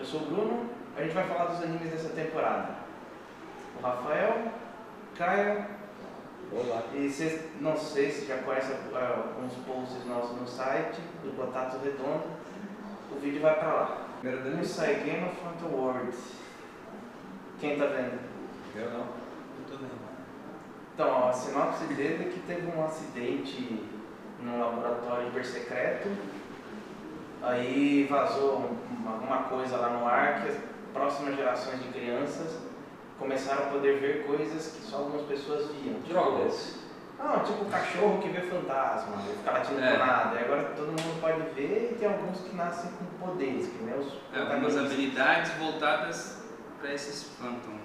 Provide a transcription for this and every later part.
Eu sou o Bruno, a gente vai falar dos animes dessa temporada. O Rafael, Caio. Olá. E vocês, não sei se já conhecem alguns posts nossos no site, do Contato Redondo. O vídeo vai pra lá. Vamos sair Game of Underworld. Quem tá vendo? Eu não. Eu tô vendo. Então, a sinopse dele é que teve um acidente num laboratório hiper secreto. Aí vazou alguma coisa lá no ar que as próximas gerações de crianças começaram a poder ver coisas que só algumas pessoas viam. Drogas. Não, tipo o cachorro que vê fantasma, ele fica latindo por nada. E agora todo mundo pode ver e tem alguns que nascem com poderes, que nem os Algumas habilidades voltadas para esses phantom,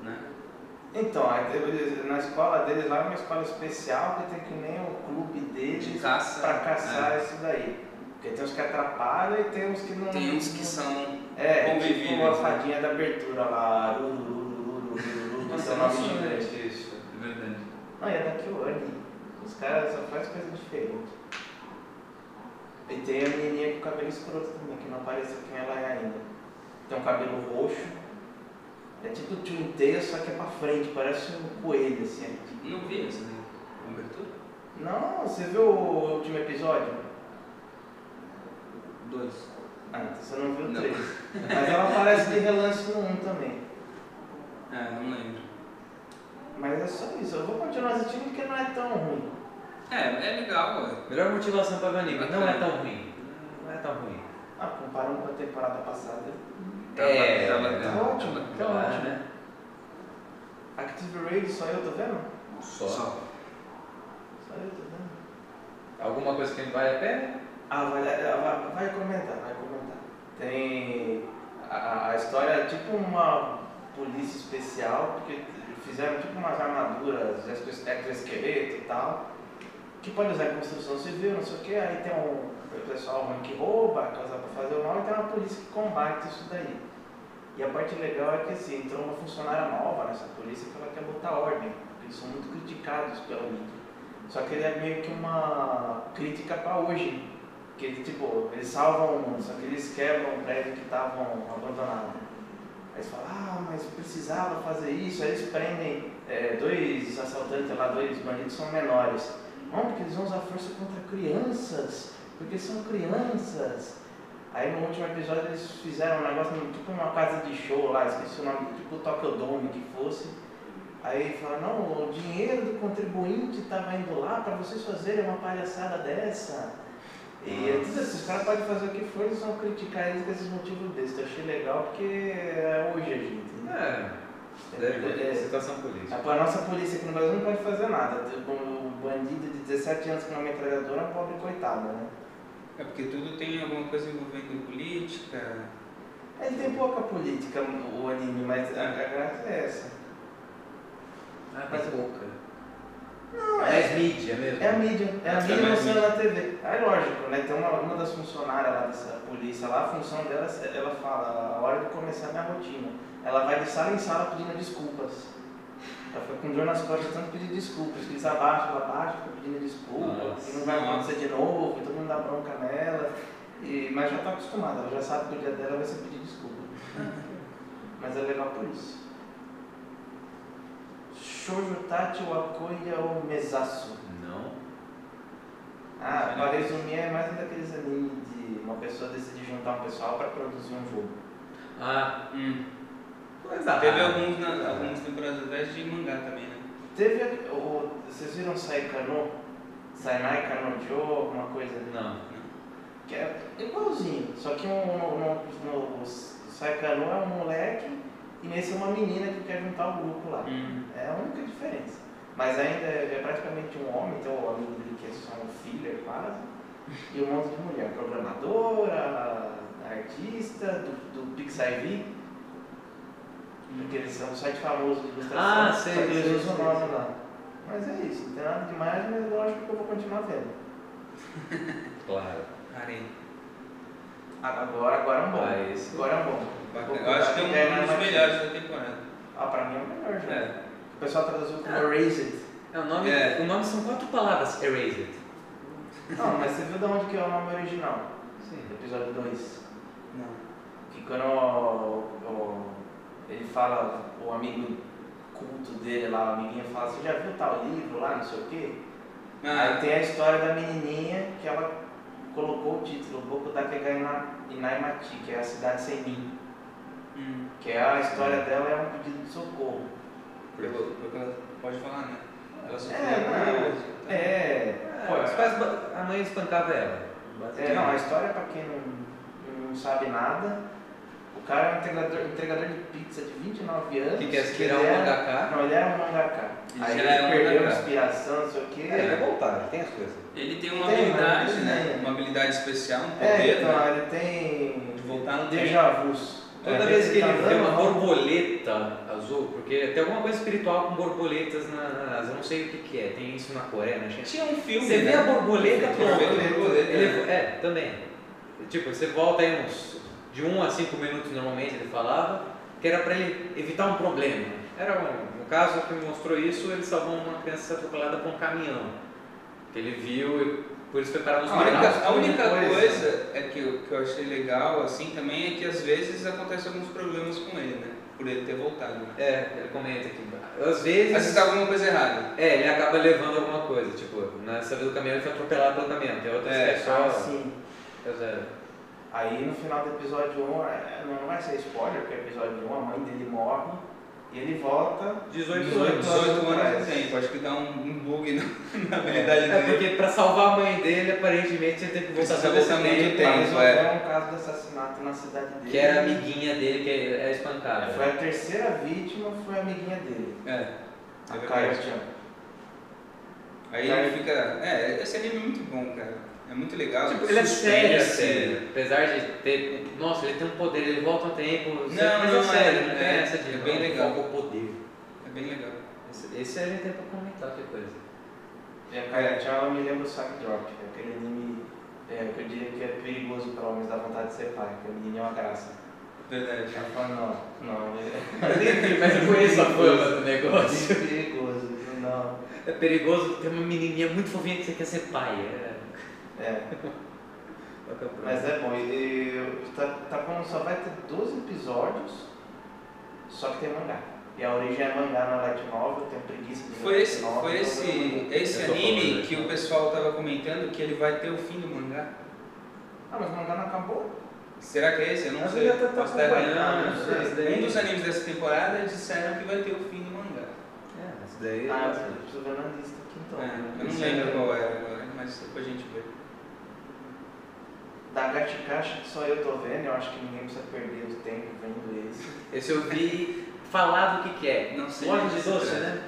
né? Então, na escola deles lá é uma escola especial que tem que nem o clube deles De caça, pra caçar isso daí. Porque tem uns que atrapalham e tem uns que não... Tem uns que são convivíveis. Tipo a né? fadinha da abertura lá. Nossa, nome não gigante. é isso, é verdade. Não, e é da Kyoani. Os caras só fazem coisa diferente. E tem a menininha com o cabelo escroto também, que não apareceu quem ela é ainda. Tem um cabelo roxo. É tipo o Twin Tails, só que é pra frente, parece um coelho assim. Não vi essa daí, a abertura? Não, você viu o último episódio? 2. Ah, então você não viu o Não. 3. Mas ela aparece de relance no 1 também. Não lembro. Mas é só isso, eu vou continuar assistindo porque não é tão ruim. É legal, ué. Melhor motivação para ver anime. Não é tão ruim. Não é tão ruim. Ah, comparando com a temporada passada. Tá ótimo, tá Claro, ótimo. né? Active Raid só eu tô vendo? Só. Só eu tô vendo. Alguma coisa que vale a pena? Ah, vai comentar. Tem. A história é tipo uma polícia especial, porque fizeram tipo umas armaduras exoesqueleto e tal, que pode usar em construção civil, não sei o que, aí tem o pessoal ruim que rouba, casa pra fazer o mal, e tem uma polícia que combate isso daí. E a parte legal é que assim, entrou uma funcionária nova nessa polícia que ela quer botar ordem, porque eles são muito criticados pela mídia. Só que ele é meio que uma crítica pra hoje. Que tipo, eles salvam o mundo, só que eles quebram um prédio que estavam abandonados. Aí eles falam, mas precisava fazer isso, aí eles prendem dois assaltantes lá, dois bandidos são menores. Não, porque eles vão usar força contra crianças, porque são crianças. Aí no último episódio eles fizeram um negócio, tipo uma casa de show lá, esqueci o nome, tipo o Tokyo Dome que fosse. Aí falaram, não, o dinheiro do contribuinte estava indo lá para vocês fazerem uma palhaçada dessa. E tudo assim, os caras podem fazer o que for, eles vão criticar eles com esses motivos desses. Eu achei legal porque é hoje a gente. Deve situação política. A nossa polícia aqui no Brasil não pode fazer nada. O bandido de 17 anos com uma metralhadora é um pobre coitado, né? É porque tudo tem alguma coisa envolvendo política. Ele tem pouca política, o anime, mas a graça é essa. Mas pouca. Não, É mais mídia mesmo. É a mídia mais mostrando mídia. na TV. Aí lógico, né? Tem uma das funcionárias lá dessa polícia lá, a função dela, ela fala, a hora de começar a minha rotina. Ela vai de sala em sala pedindo desculpas. Ela fica com dor nas costas tanto pedir desculpas, que eles abaixam, ela abaixa, fica pedindo desculpas, que não vai acontecer de novo, e todo mundo dá bronca nela. Mas já está acostumada, ela já sabe que o dia dela vai ser pedir desculpa. Mas é legal por isso. Shoujo Tachi Wakoya ou Mesaço. Não. Para resumir, é mais um daqueles animes de uma pessoa decidir juntar um pessoal para produzir um jogo. Coisa Teve rara. algumas temporadas atrás de mangá também, né? Vocês viram Saikano? Sainai Kanojo, alguma coisa ali? Não. Que é igualzinho, só que no Saikano é um moleque e nesse é uma menina que quer juntar o grupo lá. É a única diferença. Mas ainda é praticamente um homem, então o amigo dele que é só um filler quase, e um monte de mulher, programadora, artista, do PixIV, porque eles são um site famoso de ilustração, sei, só que eles sei, usam o sei. nome lá. Mas é isso, não tem nada demais, mas lógico que eu vou continuar vendo. Claro. Parei. Agora é um bom. Esse. Agora é um bom. Eu acho que é um dos melhores da temporada. Pra mim é o melhor já. É. O pessoal traduziu como Erased. O nome são 4 palavras, Erased. Não, mas você viu de onde que é o nome original? Sim. Episódio 2. Não. quando ele fala, o amigo culto dele lá, o amiguinho fala, você já viu tal livro lá, não sei o quê? Aí tem a história da menininha que ela colocou o título, Boku Dakegai Inaimati, que é a cidade sem mim. Que é a história dela é um pedido de socorro. Porque ela pode falar, né? Ela sofreu não. A mãe espancava ela. Não, a história pra quem não sabe nada, o cara é um entregador de pizza de 29 anos. Que quer virar um mangaka? Não, ele era um mangaka. Aí já ele perdeu a inspiração, não sei o quê. Ele vai voltar, ele tem as coisas. Ele tem uma habilidade, né? Uma habilidade especial, um poder, então, né? ele tem De voltar no déjà vus. Toda vez que ele vê uma borboleta azul, porque tem alguma coisa espiritual com borboletas nas eu não sei o que é, tem isso na Coreia, na China. Tinha um filme, você vê a borboleta, borboleta, também. Tipo, você volta aí de 1 a 5 minutos normalmente, ele falava, que era para ele evitar um problema. Era no caso que mostrou isso, ele salvou uma criança atropelada por um caminhão. Que ele viu e por isso foi parar nos A única coisa é que eu achei legal assim também é que às vezes acontecem alguns problemas com ele, né? Por ele ter voltado. Né? Ele comenta aqui. Às vezes está alguma coisa errada. Ele acaba levando alguma coisa, tipo, nessa vez do caminhão ele foi atropelado pelo caminhão, tem outras que é só. Sim. Aí no final do episódio 1, não vai ser spoiler, porque episódio 1 a mãe dele morre e ele volta 18 anos de tempo. Acho que dá um bug na habilidade dele. Porque para salvar a mãe dele, aparentemente ele tem que voltar todo esse muito tempo. É um caso de assassinato na cidade dele. Que era a amiguinha dele, que é espancada. Foi a terceira vítima, foi a amiguinha dele. A Kaya-chan. Aí ele fica. Esse anime é muito bom, cara. É muito legal. Tipo, ele é sério. Apesar de ter. Nossa, ele tem um poder, ele volta ao tempo. Mas é sério, não tem essa de. É bem legal. O poder. É bem legal. Esse a gente tem pra comentar, que coisa. E a Kaya-chan, ela me lembra o Sack Drop, que é aquele anime que eu diria que é perigoso para homens, dá vontade de ser pai, porque o menino é uma graça. Verdade. Ela fala, não. Mas eu conheço a fama do negócio. É perigoso, não. É perigoso ter uma menininha muito fofinha que você quer ser pai. Mas é bom, só vai ter 12 episódios, só que tem mangá. E a origem é mangá na Light Novel, eu tenho preguiça de Foi esse anime que o pessoal estava comentando que ele vai ter o fim do mangá. Mas o mangá não acabou? Será que é esse? Eu não sei. Um dos animes dessa temporada disseram que vai ter o fim do mangá. Isso daí. Eu preciso ver na lista aqui então. Eu não lembro qual era agora, mas depois a gente vê. Da Gatikashi que só eu tô vendo, eu acho que ninguém precisa perder o tempo vendo esse. Esse eu vi falar do que é. Não sei. Loja de doce, né?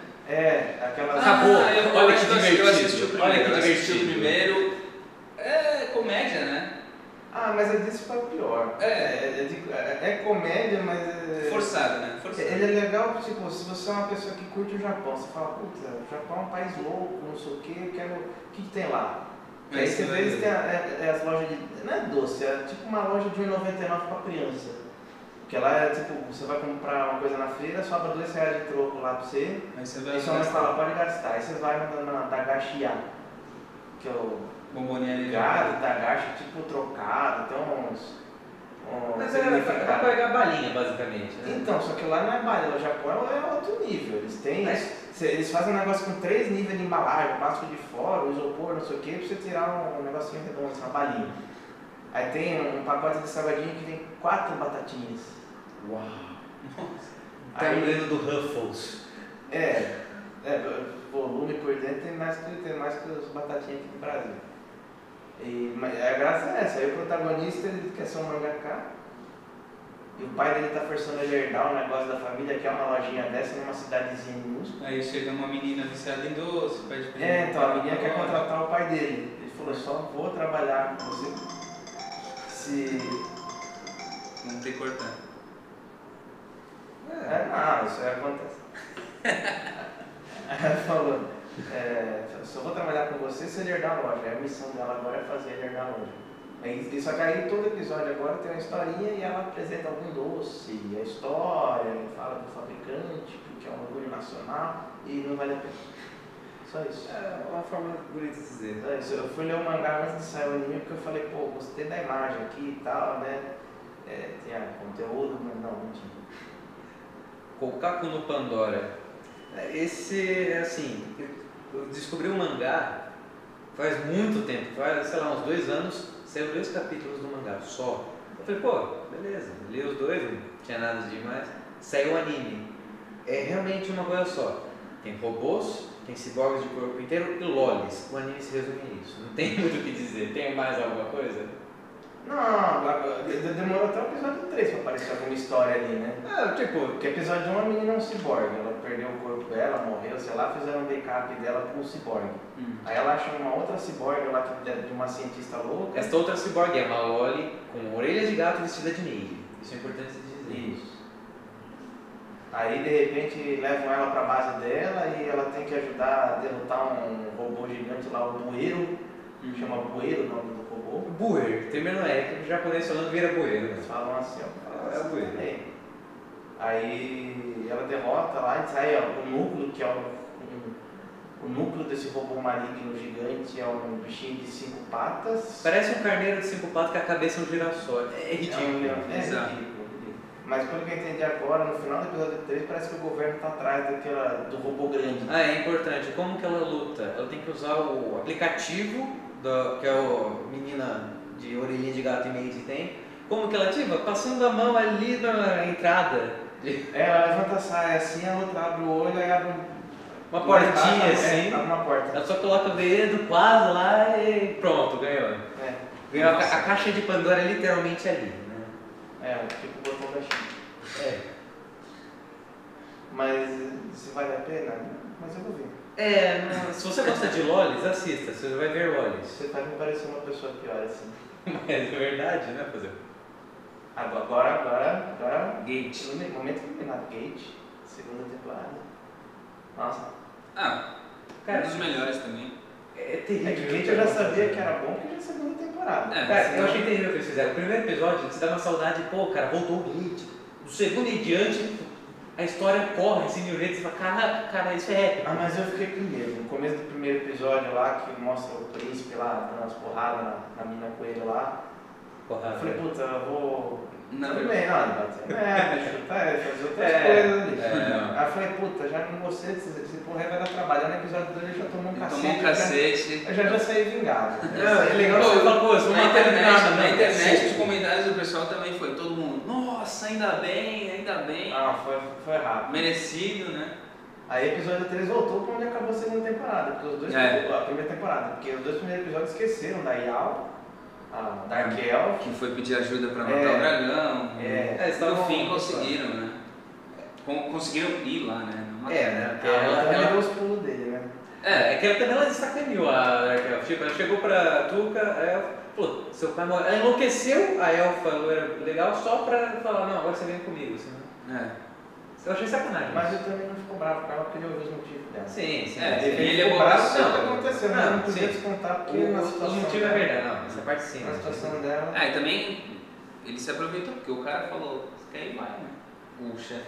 Aquelas. Acabou. Olha que divertido. Eu assisti o divertido. primeiro. É comédia, né? Mas eu disse para o pior. É comédia, mas forçado, né? Forçado. Ele é legal, tipo, se você é uma pessoa que curte o Japão, você fala, putz, o Japão é um país louco, não sei o que, eu quero. O que tem lá? Aí você vê, tem as lojas de. Não é doce, é tipo uma loja de R$1,99 para criança. Porque lá é tipo, você vai comprar uma coisa na feira, sobra R$2 de troco lá pra você. Aí você vai. E sua mãe fala, pode gastar. Aí você vai na Dagashi-ya, que é o bomboninha gado, Dagashi, tipo trocado, tem uns. Mas é pra pegar balinha, basicamente. Né? Então, só que lá não é balinha, no Japão é outro nível. Eles têm. Eles fazem um negócio com 3 níveis de embalagem, plástico de fora, isopor, não sei o que, pra você tirar um negocinho redondo, uma balinha. Aí tem um pacote de salgadinho que tem 4 batatinhas. Uau! Tá lembrando do Ruffles. Volume por dentro tem mais que as batatinhas aqui no Brasil. Mas a graça é essa, aí o protagonista ele quer ser um mangaka. E o pai dele tá forçando ele a herdar um negócio da família, que é uma lojinha dessa numa cidadezinha minúscula. Aí chega uma menina viciada em doce, pede pra ele. Então a menina quer contratar o pai dele. Ele falou, só vou trabalhar com você se... Não tem cortar. Não, isso aí acontece. Aí ela falou, só vou trabalhar com você se ele herdar a loja. Aí a missão dela agora é fazer ele herdar a loja. Só que aí todo episódio agora tem uma historinha e ela apresenta algum doce, a história, fala do fabricante, porque é um orgulho nacional e não vale a pena. Só isso. É uma forma bonita de dizer. Só isso. Eu fui ler o mangá antes de sair o anime porque eu falei, gostei da imagem aqui e tal, né? Tem conteúdo, mas não tinha. Kokaku no Pandora. Esse é assim, eu descobri o mangá faz muito tempo, faz, sei lá, uns 2 anos, saiu 2 capítulos do mangá só. Eu falei, pô, beleza, li os 2, não tinha nada de demais. Saiu o anime. É realmente uma coisa só. Tem robôs, tem ciborgues de corpo inteiro e lolis. O anime se resume a isso. Não tem muito o que dizer. Tem mais alguma coisa? Não, demorou até o episódio 3 pra aparecer alguma história ali, né? Porque episódio 1 a menina é um ciborgue, ela perdeu o corpo dela, morreu, sei lá, fizeram um backup dela com um ciborgue. Aí ela achou uma outra ciborgue lá de uma cientista louca. Esta outra ciborgue é uma loli com orelhas de gato vestida de maid. Isso é importante dizer. Isso. Aí de repente levam ela pra base dela e ela tem que ajudar a derrotar um robô gigante lá, o Bueiro. Chama Bueiro o nome do robô. Buer, termino é, que o japonês falando vira bueiro. Eles falam assim, ó. É o Bueiro. Aí ela derrota lá e sai o núcleo, que é o núcleo desse robô maligno gigante, é um bichinho de 5 patas. Parece um carneiro de 5 patas com a cabeça um girassol. É ridículo. É ridículo. Mas pelo que eu entendi agora, no final do episódio 3, parece que o governo está atrás do robô grande. Ah, é importante. Como que ela luta? Ela tem que usar o aplicativo, que é a menina de orelhinha de gato e maid tem. Como que ela ativa? Passando a mão ali na entrada. Ela levanta a saia assim, a outra abre o olho e abre uma portinha assim. Abre uma porta. Ela só coloca o dedo quase lá e pronto, ganhou. Ganhou a caixa de Pandora é literalmente ali. Tipo o botão da China. Mas se vale a pena, mas eu vou ver. Se você gosta de lolis, assista, você vai ver lolis. Você faz me parecer uma pessoa pior assim. Mas é verdade, né, fazer? Agora. Gate. Momento iluminado. Gate, segunda temporada. Nossa. Cara, um dos melhores também. É terrível. Que Gate eu já sabia que era bom porque já é segunda temporada. Cara, eu achei terrível o que eles fizeram. O primeiro episódio, você dá uma saudade, pô, cara, voltou o Gate. Do segundo em diante, a história corre assim de um jeito e você fala, cara, isso é épico. Mas eu fiquei com medo. No começo do primeiro episódio lá, que mostra o príncipe lá, dando umas porradas na mina coelho lá. Porrada. Eu falei, puta, eu vou. Não, Tudo bem, não, fazer outras coisas ali. Aí eu falei, puta, já não gostei desse porra aí vai dar trabalho. No episódio 2 ele já tomou um cacete. Tomou um cacete. Eu já saí vingado. É legal você falar, pô, eu na internet, os comentários do pessoal também foi todo mundo, nossa, ainda bem. Foi rápido. Merecido, né? Aí episódio 3 voltou pra onde acabou a segunda temporada, porque os dois, a primeira temporada, porque os 2 primeiros episódios esqueceram da Yao, a Dark Elf. Que foi pedir ajuda pra matar o dragão. No fim conseguiram, né? Conseguiram ir lá, né? Porque ela deu os pulos dele, né? É que ela também ela sacaneou a Dark Elf. Tipo, ela chegou pra Tuca, a Elf falou, seu pai morreu. Ela enlouqueceu a Elfa legal só pra falar, não, agora você vem comigo. Assim, né? Eu achei sacanagem. Mas eu também não ficou bravo com ela porque ele ouviu os motivos dela. Sim. Ele ficou bravo pelo que aconteceu, mas não podia descontar porque na situação. O motivo é verdade, não. Essa parte sim. Na situação dela. E também ele se aproveitou, porque o cara falou, você quer ir, vai, né? O chefe.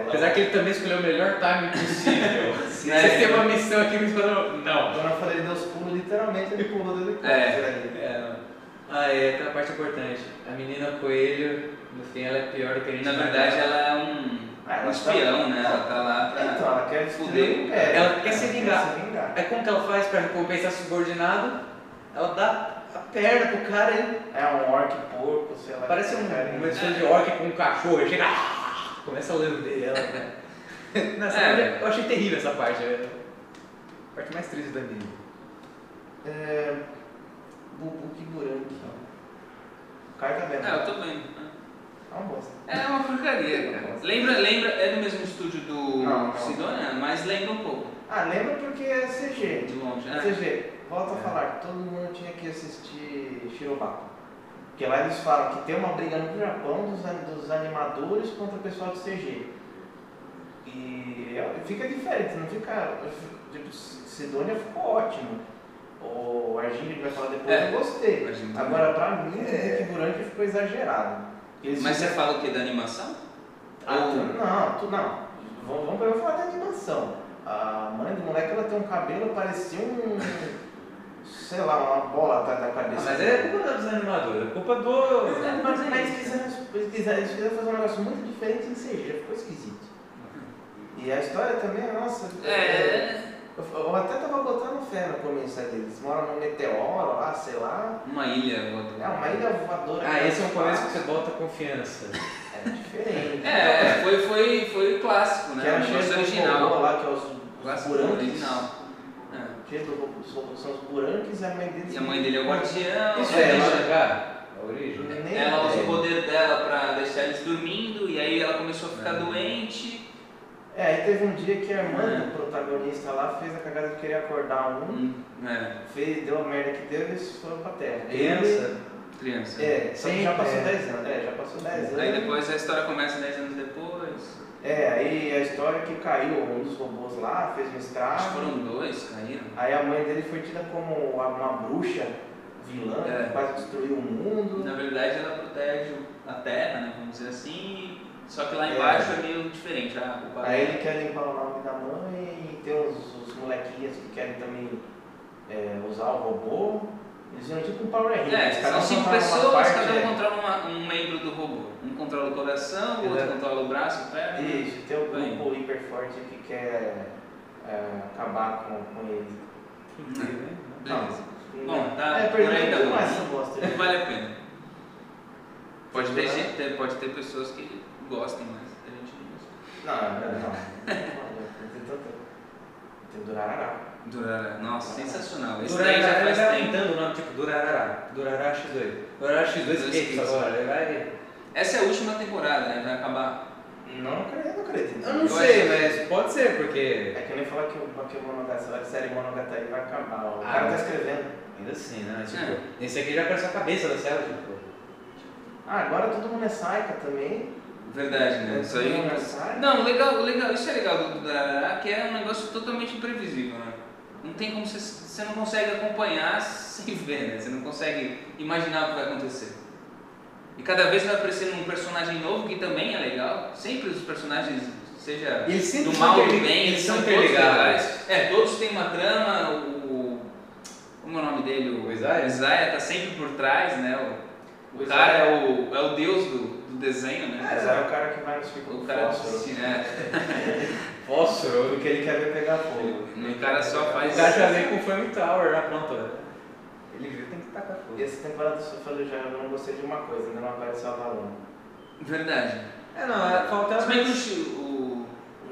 Apesar que ele também escolheu o melhor time possível. Você tem uma missão aqui me falou, não. Quando eu falei ele deu os pulos, literalmente ele pulou do helicóptero ali. Aquela parte importante. A menina coelho, no fim, ela é pior do que a gente. Na verdade, ela é um espião, né? Ela tá lá pra. Então, ela quer fuder. Ela quer se vingar. Aí como que ela faz pra recompensar subordinado? Ela dá a perna pro cara e. É um orc porco, sei lá. Parece uma mistura de orc com um cachorro. Ele chega. Começa a lamber ela. Eu achei terrível essa parte. A parte mais triste da vida. Bubuki Buranki. O cara tá vendo. Eu tô vendo. É uma bosta. É uma porcaria, cara. Lembra, é do mesmo estúdio do Sidonia, mas lembra um pouco. Lembra porque é CG. De longe, CG. Volto a falar, todo mundo tinha que assistir Shirobako. Porque lá eles falam que tem uma briga no Japão dos animadores contra o pessoal de CG. E fica diferente, não fica. Tipo, Sidonia ficou ótimo. O Argini vai falar depois, eu gostei. Agora, pra mim, o Bubuki Buranki ficou exagerado. Mas você fala o que? Da animação? Não. Vamos primeiro falar da animação. A mãe do moleque, ela tem um cabelo, parecia uma bola atrás da cabeça. Mas é culpa dos animadores, é culpa do... Mas eles fizeram fazer um negócio muito diferente em CG, ficou esquisito. E a história também, nossa... Eu até tava botando fé no começo deles. Eles moram num meteoro lá, sei lá. Uma ilha voadora. É, uma ilha voadora. Esse é um começo que você bota confiança. É diferente. Foi clássico, né? Que era O cheio negócio do original. robô lá, que é os Clássico buranques. original. Cheio do robô, são os buranques e a mãe deles... E a mãe dele é o guardião. Isso É, é ela- chegar? A origem? Nem Ela usa o ideia. poder dela pra deixar eles dormindo, e aí ela começou a ficar doente. Aí teve um dia que a irmã do protagonista lá fez a cagada de querer acordar deu a merda que deu e eles foram pra terra. Criança. Só que já Sempre, passou é. 10 anos. Já passou 10 anos. Aí depois a história começa 10 anos depois. Aí a história é que caiu um dos robôs lá, fez um Acho que estrago. foram 2, caíram. Aí a mãe dele foi tida como uma bruxa vilã, que quase destruiu o mundo. Na verdade ela protege a terra, né? Vamos dizer assim. Só que lá embaixo é meio diferente. Aí ele quer limpar o nome da mãe e tem os molequinhos que querem também usar o robô. Eles são tipo um Power Rangers. São 5 controla uma pessoas, parte, cada um controla um membro do robô. Um controla o coração, o outro controla o braço, o pé. Isso, tem um grupo hiper forte que quer acabar com ele. Beleza. Não. Bom, tá. É, Por aí pergunta tá bom. mais essa bosta. Não vale a pena. Pode ter gente, pode ter pessoas que gostem, mas a gente não gosta. Não. Tem Durarará. Durará. Nossa, sensacional. Esse daí já Durará, ele faz vai tempo. aumentando o nome, tipo Durarará. Durará X2. Durará X2 Kids agora. Ele vai... Essa é a última temporada, né? Vai acabar. Não acredito. Eu não sei, mas pode ser, porque... É que nem falar que a série Monogatari vai acabar. O cara tá escrevendo. Ainda assim, né? Tipo, esse aqui já apareceu a cabeça da série, tipo... Agora todo mundo é Saika também. Verdade, né? Isso aí. Todo mundo é Saika. Não, legal, isso é legal do Durará, que é um negócio totalmente imprevisível, né? Não tem como você não consegue acompanhar sem ver, né? Você não consegue imaginar o que vai acontecer. E cada vez vai aparecendo um personagem novo que também é legal. Sempre os personagens, seja Eles sempre do são mal ou do interli- bem, eles são todos interligados. legais. Todos têm uma trama. Como é o nome dele? O Isaiah? Isaiah tá sempre por trás, né? O Isaiah cara é o deus do desenho, né? Mas é o cara que vai no círculo O cara fósforo. Fósforo. Porque ele quer ver pegar fogo. O cara só faz. O cara já vem com Flame Tower, já pronto. Ele viu, tem que tacar fogo. E essa temporada eu falei eu não gostei de uma coisa, ainda não apareceu a Valona. Verdade. Falta... Se bem que o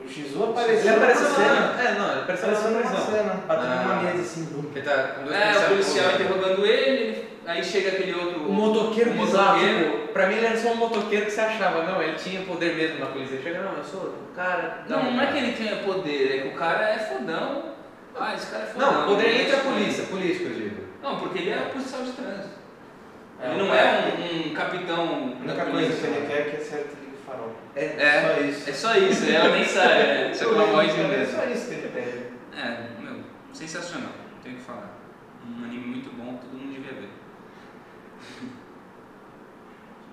O Shizu apareceu. Ele apareceu numa na... cena. Ele apareceu na Apareceu numa prisão. cena, batendo numa mesa assim. Porque tá com dois o policial policiais. interrogando ele, aí chega aquele outro. O motoqueiro o bizarro, motoqueiro. tipo, pra mim ele era só um motoqueiro que você achava, não, ele tinha poder mesmo na polícia. Ele chega, não, eu sou o cara. Não é que ele tenha poder, é que o cara é fodão. Esse cara é fodão. Não, poder entre a polícia, político eu digo. Não, porque ele é policial de trânsito. Ele o não cara- é um capitão A única da coisa que polícia. ele quer é que acerte o farol. É, Só isso. é só isso, ela nem sabe, né? Só que ela morre de É medo. só isso que ele pede. Sensacional, não tenho o que falar. Um anime muito bom, todo mundo devia ver.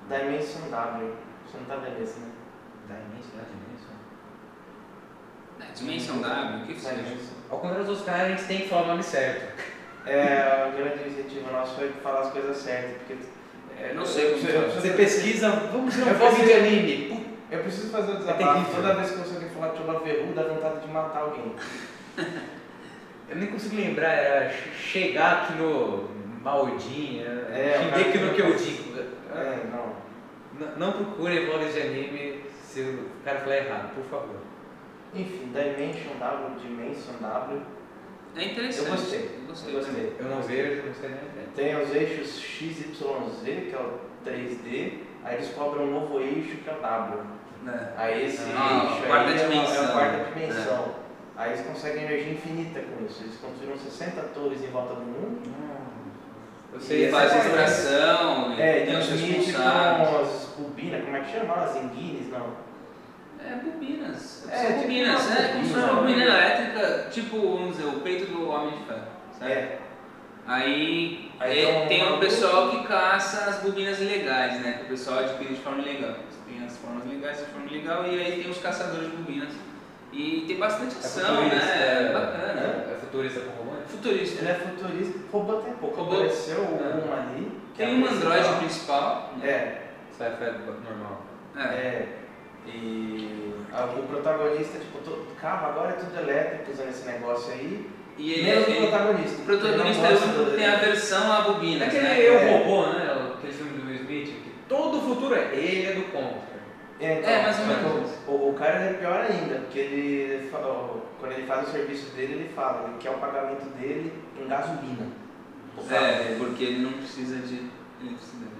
Dimension W. Você não tá vendo esse, né? Dimension W, o que seja. Dimension. Ao contrário dos outros caras, a gente tem que falar o nome certo. O grande objetivo nosso foi falar as coisas certas, porque... Não sei como fala. Você pesquisa, vamos ver Eu um filme de preciso- anime. Eu preciso fazer o desabafo. terrível. Toda vez que eu ouço alguém falar de Love Veru, dá vontade de matar alguém. Eu nem consigo lembrar, era chegar aqui no Maldinha, o Shingeki cara- no Kyojin. Não. Não procurem vlogs de anime se o cara falar errado, por favor. Enfim, Dimension W. É interessante. Eu gostei. Eu Eu gostei. Eu não vejo, não sei nem ver. Tem os eixos XYZ, que é o 3D, aí eles cobram um novo eixo que é o W. Aí esse eixo quarta aí dimensão. é a quarta dimensão. Aí eles conseguem energia infinita com isso. Eles construíram 60 torres em volta do mundo. Eu Sei, essa faz parte. extração, tem os transmite responsáveis. com as bobinas, como é que chama? As enguines, não. Bobinas. São São bobinas, tipo uma como se fosse bobina. uma bobina elétrica, tipo, vamos dizer, o peito do Homem de Ferro. Sabe? Aí tem um pessoal que caça as bobinas ilegais, né? Que o pessoal adquire de forma ilegal. Tem as formas legais e de forma ilegal, e aí tem os caçadores de bobinas. E tem bastante ação, né? É bacana. É futurista com robô? Futurista. Ele é futurista, robô tem pouco. Robô. Apareceu uma ali. que Tem é a um androide principal. principal. É. Sci-fi normal. E o protagonista, tipo, carro agora é tudo elétrico usando esse negócio aí. E menos o protagonista. O protagonista é o único que tem a versão a bobina. Aquele robô, né? Aquele filme do Will Smith, que todo o futuro ele é do contra. Então, mais ou menos. O cara é pior ainda, porque quando ele faz o serviço dele, ele fala que quer o pagamento dele em gasolina. Porque ele não precisa de eletricidade.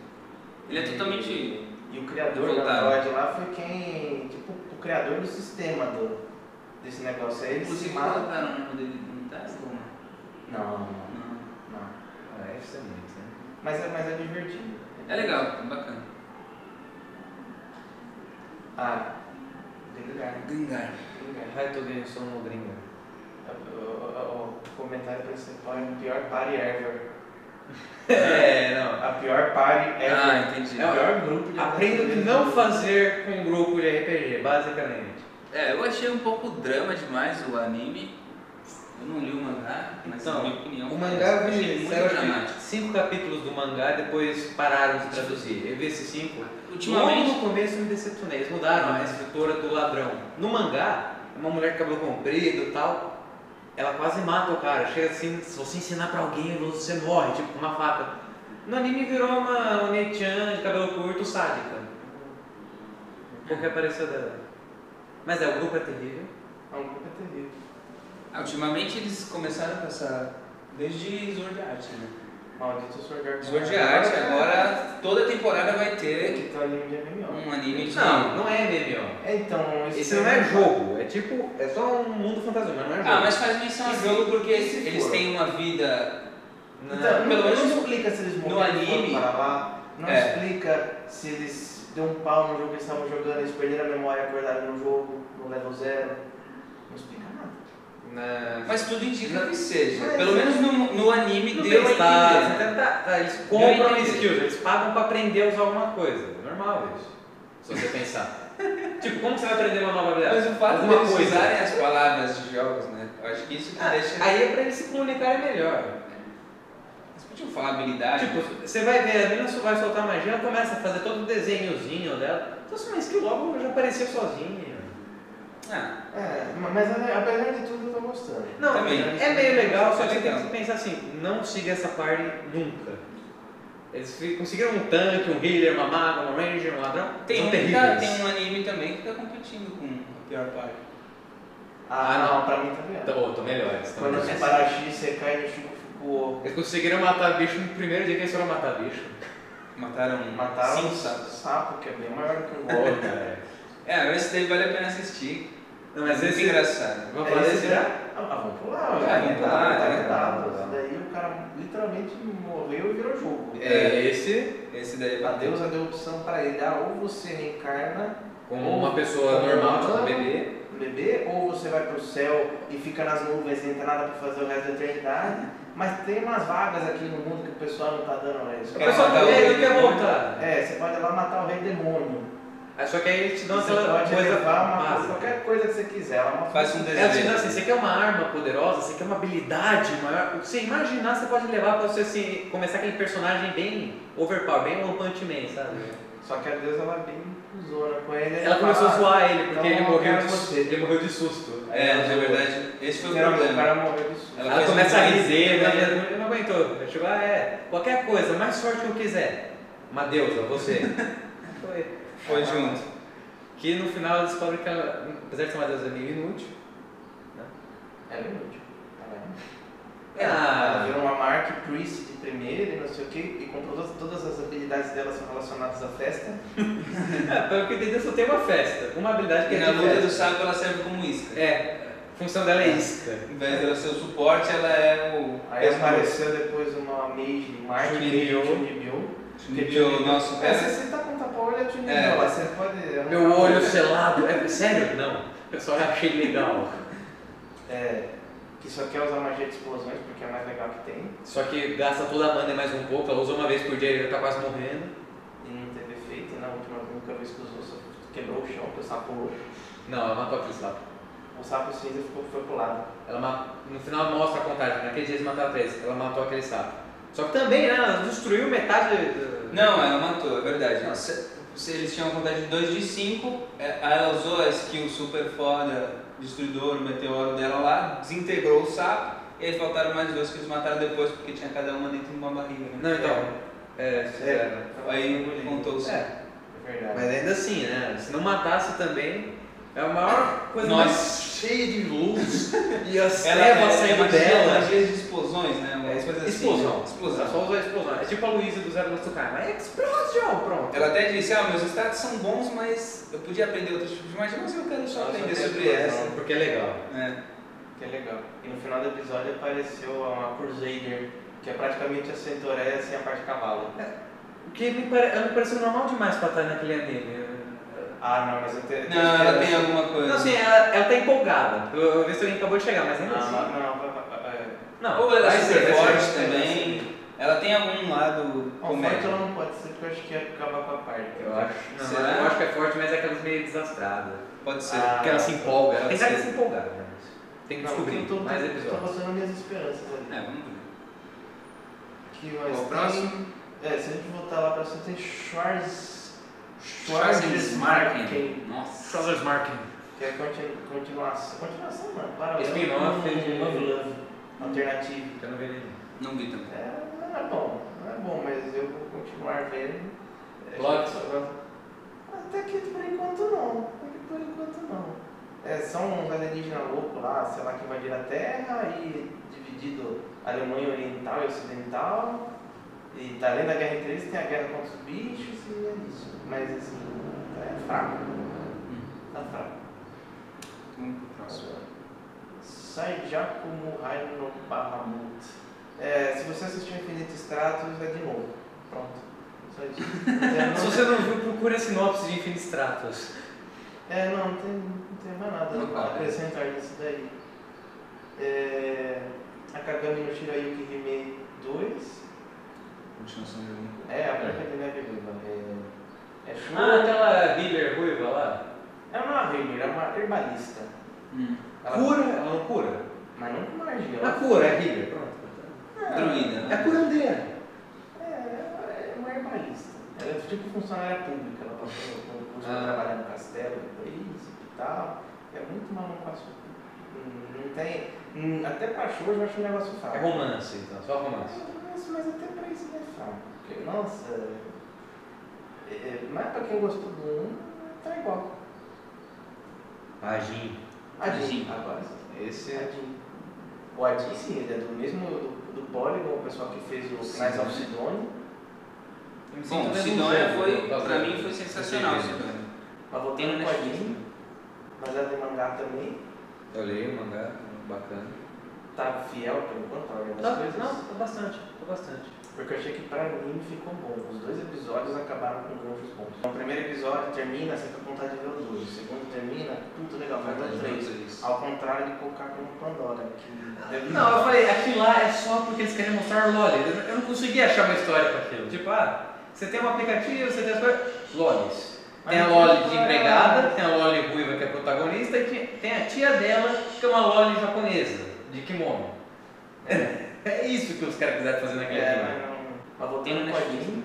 Ele é totalmente. E o criador do Android lá foi quem. Tipo, o criador do sistema desse negócio aí. Inclusive, colocaram o nome dele no Tesla? Não. Deve ser muito, né? Mas é divertido. É legal, é bacana. Gringar. Vai todo ganho som no Gringar. O comentário principal é o pior party ever. Não. A pior party ever. Entendi. É o pior grupo de Aprenda o que não fazer com um grupo de RPG, basicamente. Eu achei um pouco drama demais o anime. Eu não li o mangá, mas Então, na minha opinião. O mangá achei saiu muito dramático. 5 capítulos do mangá, depois pararam de traduzir. Eu vi esses 5. Ultimamente. Logo no começo eu me decepcionei. Eles mudaram a escritora do ladrão. No mangá, uma mulher de cabelo comprido e tal, ela quase mata o cara. Chega assim, se você ensinar pra alguém, você morre, tipo com uma faca. No anime virou uma Oni-chan de cabelo curto sádica. Um pouco que apareceu dela. Mas o grupo é terrível. O grupo é terrível. Ultimamente eles começaram com essa. Desde Sword Art, né? Maldito Sword Art. Sword Art, agora toda temporada vai ter Que tá anime de MMO. um anime de. Não é MMO. Então, Esse não é jogo, é tipo, é só um mundo fantasioso, mas não é jogo. Mas faz menção a jogo porque eles têm uma vida. Então, pelo menos não explica se eles no morreram anime. para lá. Não explica se eles deu um pau no jogo que eles estavam jogando, eles perderam a memória e acordaram no jogo, no level 0. Não explica nada. Mas tudo indica que seja. Mas pelo menos no anime Não deu tem a entender. eles compram skills, eles pagam pra aprender a usar alguma coisa. É normal isso, se você pensar. Tipo, como você vai aprender uma nova habilidade? Mas o fato de Alguma eles coisa. usarem as palavras de jogos, né? Eu acho que isso que deixa. Aí é pra eles se comunicarem melhor. Eles podiam falar habilidade. Tipo, você vai ver, a menina vai soltar magia, ela começa a fazer todo o desenhozinho dela. Então, assim, uma skill logo já apareceu sozinha. Mas apesar de tudo eu tô gostando. Não, Também. é meio legal, só que você legal. tem que pensar assim, não siga essa party nunca. Eles conseguiram um tanque, um healer, uma maga, um ranger, um ladrão. São terríveis. Tem um anime também que tá competindo com a pior parte. Não, pra mim tá melhor. Tô melhores. Quando você parar X, você cai no chumbo, ficou. Eles conseguiram matar bicho no primeiro dia que eles foram matar bicho. Mataram Mataram 5 sapos. sapo, que é bem maior do que um gol. Esse daí vale a pena assistir. Não, mas Muito esse engraçado. Vamos falar desse já? Vamos pular, Vamos pular, né? Isso daí o cara literalmente morreu e virou jogo. Esse daí A deusa deu opção pra ele, ou você reencarna como uma pessoa normal, tipo um bebê. Ou você vai pro céu e fica nas nuvens e não tem nada pra fazer o resto da eternidade. Mas tem umas vagas aqui no mundo que o pessoal não tá dando isso. O pessoal não quer voltar. Você pode ir lá matar o rei demônio. Só que aí eles te dão Você aquela pode coisa levar básica. qualquer coisa que você quiser. Faz um desenho. Ela te dá assim, você quer uma arma poderosa, você quer uma habilidade maior. O que você imaginar, você pode levar pra você assim, começar aquele personagem bem overpower, bem One Punch Man, sabe? Só que a deusa ela é bem zona com ele. Ela começou a zoar ele, porque então, ele morreu de susto. Na verdade, esse foi o O cara problema. morreu de susto. Ela começa a dizer, ele não aguentou. Ele chegou, qualquer coisa, mais sorte que eu quiser. Uma deusa, você. Foi junto. Que no final ela descobre que ela, apesar de ser uma deusa meio inútil, né? Ela é inútil. Ela Ela virou uma Mark Priest de primeira e não sei o que, e comprou todas as habilidades dela são relacionadas à festa. Pelo que eu entendi, só tem uma festa. Uma habilidade que E é na de luta festa. do sapo ela serve como isca. A função dela é isca. Em vez dela ser o suporte, ela é o. Aí apareceu depois uma mage, Mark Chunibyo. Chunibyo, nosso Se você tá com tapa-olho, é Chunibyo. Você pode. Meu olho selado. Sério? Não. Eu só achei legal. Que só quer usar magia de explosões porque é mais legal que tem. Só que gasta toda a mana e mais um pouco. Ela usa uma vez por dia e já tá quase morrendo. E não teve efeito, e na única vez que usou, só quebrou o chão, porque o sapo pulou. Não, ela matou aquele sapo. O sapo cinza foi pro lado. No final mostra a contagem. Naquele dia eles mataram 3. Ela matou aquele sapo. Só que também, né? Ela destruiu metade Não, ela matou, é verdade. eles tinham uma contagem de 2 de 5, aí ela usou a skill super foda, destruidor, o meteoro dela lá, desintegrou o sapo, e aí faltaram mais 2 que eles mataram depois, porque tinha cada uma dentro de uma barriga, né? Não, então. Aí contou o sapo. É verdade. Mas ainda assim, né? Se não matasse também, é a maior coisa mais cheia de luz e as trevas saindo dela. Magia de explosões, né? Uma coisa assim. Explosão. Explosão. Ela só usa explosão. É tipo a Luísa do Zero no Tsukai, mas é explosão, pronto. Ela até disse, meus status são bons, mas eu podia aprender outros tipos de magia, mas eu quero só aprender sobre essa. Porque é legal. Que é legal. E no final do episódio apareceu uma Crusader, que é praticamente a Centauréia sem a parte de cavalo. O que me pareceu normal demais pra estar naquele anime. Não, mas eu tenho. Não, ela tem alguma coisa. Não, assim, ela tá empolgada. Eu vi se alguém acabou de chegar, mas ainda assim. Não, ou ela é super forte também. Ela tem algum lado comédia. Forte ela não pode ser, porque eu acho que ia acabar com a parte. Eu acho. Não, será? Eu acho que é forte, mas é aquelas meio desastradas. Pode ser. Porque ela se empolga. Ela tem cara de ser. se empolgar, né? Tem que descobrir mais episódios. Tô botando minhas esperanças ali. Vamos ver. Que mais o próximo? Se a gente voltar lá pra cima, tem Schwarzmarken. Nossa. Schwarzmarken. Que é continuação, mano. Para Spin-off de Love alternativo. Eu não vi nenhum. Não vi também. Não é bom, mas eu vou continuar vendo. Plot? Até que por enquanto não. São uns alienígenas loucos lá, sei lá, que invadiram a Terra e dividido Alemanha Oriental e Ocidental. E tá além da guerra entre eles, tem a guerra contra os bichos e é isso. Mas assim, é fraco. Tá fraco. Próximo. Saijaku Murai no Bahamut. Se você assistiu Infinite Stratos, é de novo. Pronto. Só isso. Se você não viu, procure a sinopse de Infinite Stratos. Não tem mais nada a acrescentar nisso daí. Akagami no Shirayuki Hime 2. Continuação de alguma coisa. A Branca de Neve Ruiva. Aquela healer ruiva lá? É uma healer, é uma herbalista. Cura? Ela não cura? Mas não com magia. Ela cura, é healer, pronto. Druida, né? É curandeira. É uma herbalista. Ela é tipo funcionária pública. Ela passou no curso para trabalhar no castelo, príncipe e tal. É muito maluco. Não tem. Até pra show eu acho um negócio fraco. É romance, então, só romance. Mas até pra isso não é fraco. Porque, nossa. Mas pra quem gostou do 1, tá igual. Adin. Agora sim. Esse é Adin. O Adin, sim, ele é do mesmo do Polygon, o pessoal que fez o Knights of Sidonia. Bom, Sidonia pra mim foi sensacional. Mas voltando com Adin, mas é do mangá também. Eu leio o mangá, bacana. Tá fiel por enquanto, algumas coisas? Não, tá bastante. Porque eu achei que pra mim ficou bom. Os 2 episódios acabaram com ganchos bons. Então, o primeiro episódio termina, você fica com vontade de ver o 2. O segundo termina, tudo legal, vai ver o 3. Ao contrário de colocar como Pandora. Que não, eu falei, aquilo lá é só porque eles querem mostrar lolis. Eu não consegui achar uma história para aquilo. Tipo, você tem um aplicativo, você tem as coisas. Lolis. Tem a Loli de empregada, tem a Loli ruiva que é protagonista e tem a tia dela que é uma Loli japonesa, de kimono. É isso que os caras quiseram fazer naquele anime. Mas voltando no Adin,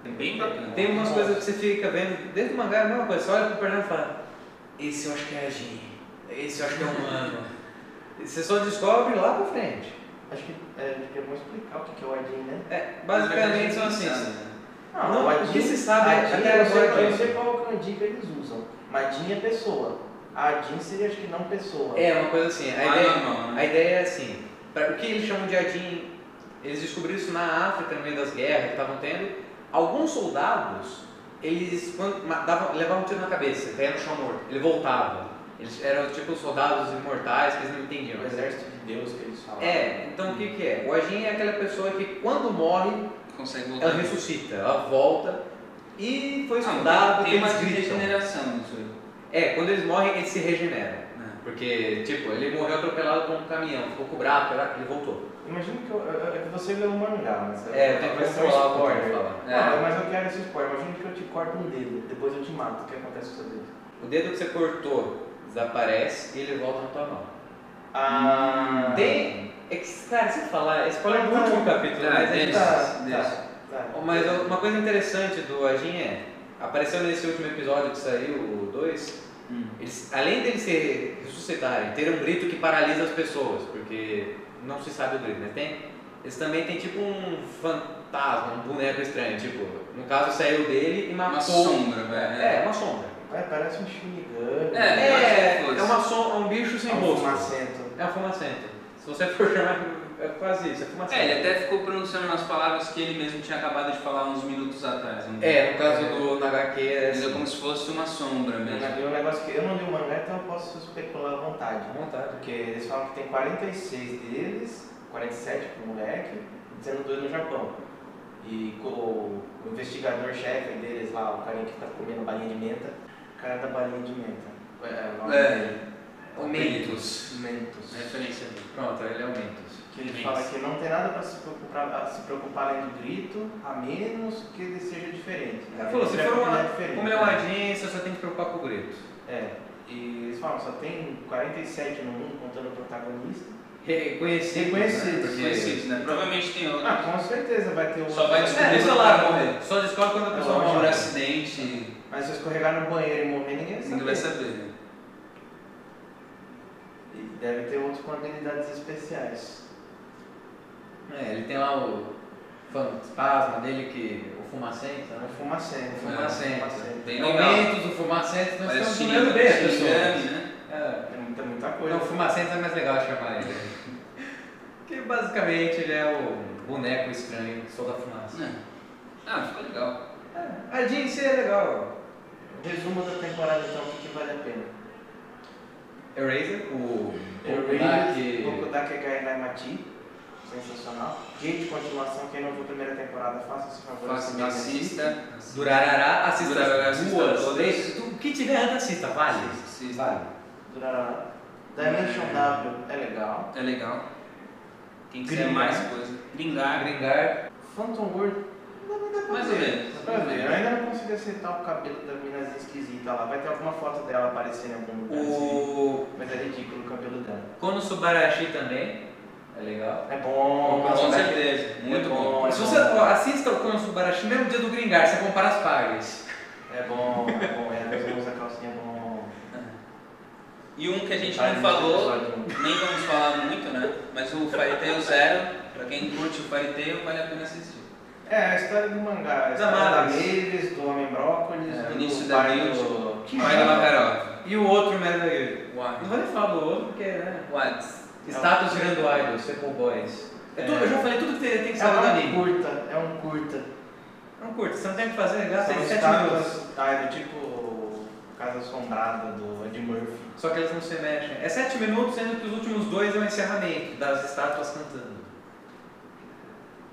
é bem bacana. Tem umas coisas que você fica vendo, desde o mangá é a mesma coisa, você olha pro personagem e fala, esse eu acho que é Adin, esse eu acho que é humano. Você só descobre lá pra frente. Acho que é bom explicar o que é o Adin, né? Basicamente são assim. Não, o que se sabe até agora eu não sei qual canji que eles usam. Mas Adin é pessoa. A Adin seria, acho que não pessoa. É uma coisa assim. A ideia é assim. O que eles chamam de Adin, eles descobriram isso na África, no meio das guerras que estavam tendo. Alguns soldados, eles levavam um tiro na cabeça, caía no chão morto. Ele voltava. Eles eram tipo soldados imortais que eles não entendiam. O exército de Deus que eles falam. Então o que é? O Adin é aquela pessoa que quando morre, consegue voltar. Ela ressuscita, ela volta. E foi estudado que tem uma eles gritam. regeneração nisso aí. Quando eles morrem, eles se regeneram. Porque, tipo, ele morreu atropelado por um caminhão, ficou com o braço, ele voltou. Imagina que você leu um mangá, mas eu tenho que ver o que falar. Mas eu quero esse spoiler. Imagina que eu te corto um dedo, depois eu te mato. O que acontece com o seu dedo? O dedo que você cortou desaparece e ele volta na tua mão. Cara, se falar, spoiler do último capítulo, mas Tá. Mas uma coisa interessante do Adin apareceu nesse último episódio que saiu, o 2, eles, além deles se ressuscitarem, ter um grito que paralisa as pessoas, porque não se sabe o grito, né? Eles também têm tipo um fantasma, um boneco estranho, tipo, no caso saiu dele e matou. Uma sombra, velho. Uma sombra. Parece um Shinigami. É um bicho sem rosto. Fumacento. É um fumacento. Se você for chamar, é quase isso, é fumacento. Ele até ficou pronunciando umas palavras que ele mesmo tinha acabado de falar uns minutos atrás. No caso do HQ é assim. Como se fosse uma sombra mesmo. É um negócio que eu não li o mangá, então eu posso especular à vontade. Porque eles falam que tem 46 deles, 47 pro moleque, sendo 2 no Japão. E o investigador-chefe deles lá, o carinha que tá comendo balinha de menta, o cara da balinha de menta. O nome dele. O Mentos. Referência dele. Pronto, ele é o Mentos. Que ele fala que não tem nada para se preocupar além do grito, a menos que ele seja diferente. Ele falou, se for como ele é uma agência, só tem que se preocupar com o grito. E eles falam, só tem 47 no mundo, contando o protagonista. Reconhecidos, né? Provavelmente tem outro. Com certeza vai ter outro. Só vai descobrir quando vai morrer. Só descobre quando a pessoa morre. morre. Por acidente. Mas se eu escorregar no banheiro e morrer, ninguém vai saber. Né? E deve ter outros com habilidades especiais. Ele tem lá o fantasma dele, o fumacento, né? O fumacento. Bem legal. Aumentos do fumacento, nós estamos comendo bem as pessoas. Né? Tem muita coisa. Não, o fumacento é mais legal chamar ele. Porque basicamente ele é o boneco estranho que solta fumaça. Ficou legal. A DC é legal. Resumo da temporada então, o que vale a pena? Eraser, o Bokudaki Gainai Machi, sensacional. Gate, continuação, quem não viu a primeira temporada, faça esse favor. Assista. Durarará, assista as duas. Todas. O que tiver antes, assista, vale. Vale. Durarará. Dimension W é legal. É legal. Quem quiser mais coisa. Gringar. Phantom World. Mais ou menos. Dá pra ver. Eu ainda não consegui acertar o cabelo da menina esquisita lá. Vai ter alguma foto dela aparecendo em algum lugar assim. Mas é ridículo o cabelo dela. Konosubarashi também. É legal. É bom. Com certeza. Muito bom. Se você assista o Konosubarashi mesmo dia do Gringar, você compara as pagas. É bom. Nós vamos usar calcinha bom. E um que a gente não falou, nem vamos falar muito, né? Mas o Fairy Tail Zero, pra quem curte o Fairy Tail, vale a pena assistir. A história do mangá, a história da Mavis, do Homem Brócolis, do início da pai da Makarov. E o outro mesmo aí. Não vou nem falar do outro, porque status virando idol, Sequel Boys. Eu já falei tudo que tem que saber do anime. É um curta. Você não tem o que fazer, gasta 7 minutos. Do tipo Casa Assombrada do Ed Murphy. Só que eles não se mexem. É 7 minutos, sendo que os últimos 2 é o encerramento das estátuas cantando.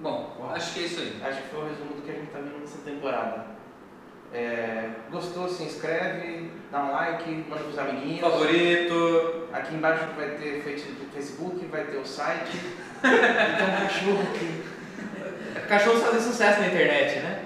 Bom, acho que é isso aí. Acho que foi o resumo do que a gente tá vendo nessa temporada. Gostou, se inscreve, dá um like, manda pros amiguinhos. Favorito. Aqui embaixo vai ter Facebook, vai ter o site. Então cachorro aqui. Cachorros fazem sucesso na internet, né?